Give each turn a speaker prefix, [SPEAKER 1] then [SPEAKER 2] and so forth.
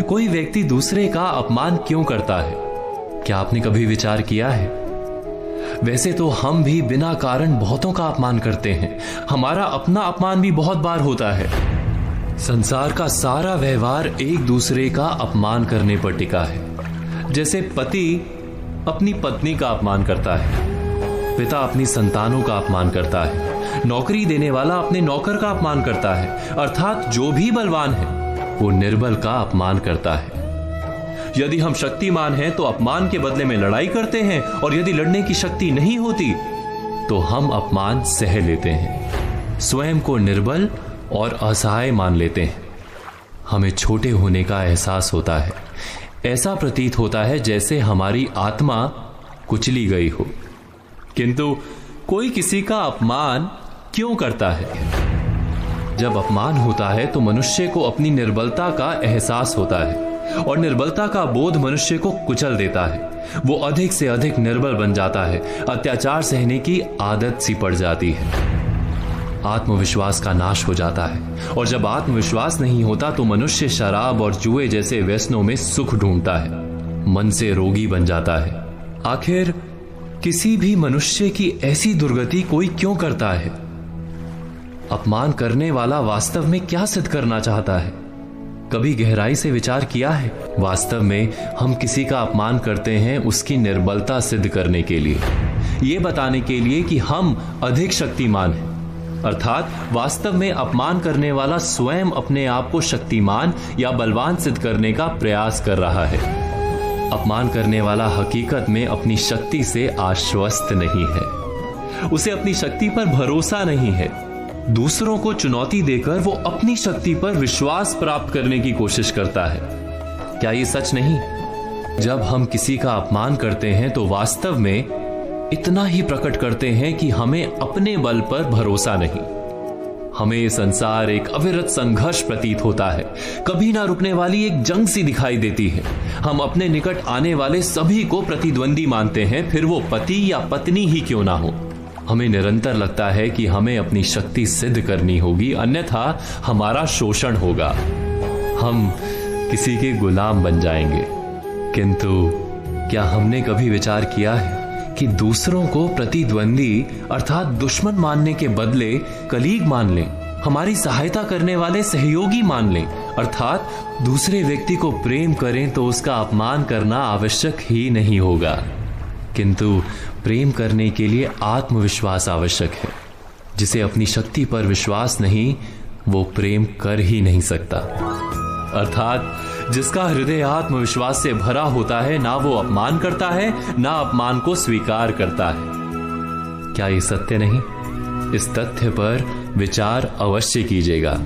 [SPEAKER 1] कोई व्यक्ति दूसरे का अपमान क्यों करता है? क्या आपने कभी विचार किया है? वैसे तो हम भी बिना कारण बहुतों का अपमान करते हैं। हमारा अपना अपमान भी बहुत बार होता है। संसार का सारा व्यवहार एक दूसरे का अपमान करने पर टिका है। जैसे पति अपनी पत्नी का अपमान करता है, पिता अपनी संतानों का अपमान करता है, नौकरी देने वाला अपने नौकर का अपमान करता है, अर्थात जो भी बलवान है वो निर्बल का अपमान करता है। यदि हम शक्तिमान हैं तो अपमान के बदले में लड़ाई करते हैं, और यदि लड़ने की शक्ति नहीं होती तो हम अपमान सह लेते हैं, स्वयं को निर्बल और असहाय मान लेते हैं। हमें छोटे होने का एहसास होता है। ऐसा प्रतीत होता है जैसे हमारी आत्मा कुचली गई हो। किंतु कोई किसी का अपमान क्यों करता है? जब अपमान होता है तो मनुष्य को अपनी निर्बलता का एहसास होता है, और निर्बलता का बोध मनुष्य को कुचल देता है। वो अधिक से अधिक निर्बल बन जाता है, अत्याचार सहने की आदत सी पड़ जाती है, आत्मविश्वास का नाश हो जाता है। और जब आत्मविश्वास नहीं होता तो मनुष्य शराब और जुए जैसे व्यसनों में सुख ढूंढता है, मन से रोगी बन जाता है। आखिर किसी भी मनुष्य की ऐसी दुर्गति कोई क्यों करता है? अपमान करने वाला वास्तव में क्या सिद्ध करना चाहता है? कभी गहराई से विचार किया है? वास्तव में हम किसी का अपमान करते हैं उसकी निर्बलता सिद्ध करने के लिए, ये बताने के लिए कि हम अधिक शक्तिमान हैं। अर्थात वास्तव में अपमान करने वाला स्वयं अपने आप को शक्तिमान या बलवान सिद्ध करने का प्रयास कर रहा है। अपमान करने वाला हकीकत में अपनी शक्ति से आश्वस्त नहीं है, उसे अपनी शक्ति पर भरोसा नहीं है। दूसरों को चुनौती देकर वो अपनी शक्ति पर विश्वास प्राप्त करने की कोशिश करता है। क्या ये सच नहीं? जब हम किसी का अपमान करते हैं तो वास्तव में इतना ही प्रकट करते हैं कि हमें अपने बल पर भरोसा नहीं। हमें ये संसार एक अविरत संघर्ष प्रतीत होता है, कभी ना रुकने वाली एक जंग सी दिखाई देती है। हम अपने निकट आने वाले सभी को प्रतिद्वंदी मानते हैं, फिर वो पति या पत्नी ही क्यों ना हो। हमें निरंतर लगता है कि हमें अपनी शक्ति सिद्ध करनी होगी, अन्यथा हमारा शोषण होगा, हम किसी के गुलाम बन जाएंगे। किंतु क्या हमने कभी विचार किया है कि दूसरों को प्रतिद्वंदी अर्थात दुश्मन मानने के बदले कलीग मान लें, हमारी सहायता करने वाले सहयोगी मान लें, अर्थात दूसरे व्यक्ति को प्रेम करें तो उसका अपमान करना आवश्यक ही नहीं होगा। किंतु प्रेम करने के लिए आत्मविश्वास आवश्यक है। जिसे अपनी शक्ति पर विश्वास नहीं, वो प्रेम कर ही नहीं सकता। अर्थात जिसका हृदय आत्मविश्वास से भरा होता है, ना वो अपमान करता है, ना अपमान को स्वीकार करता है। क्या ये सत्य नहीं? इस तथ्य पर विचार अवश्य कीजिएगा।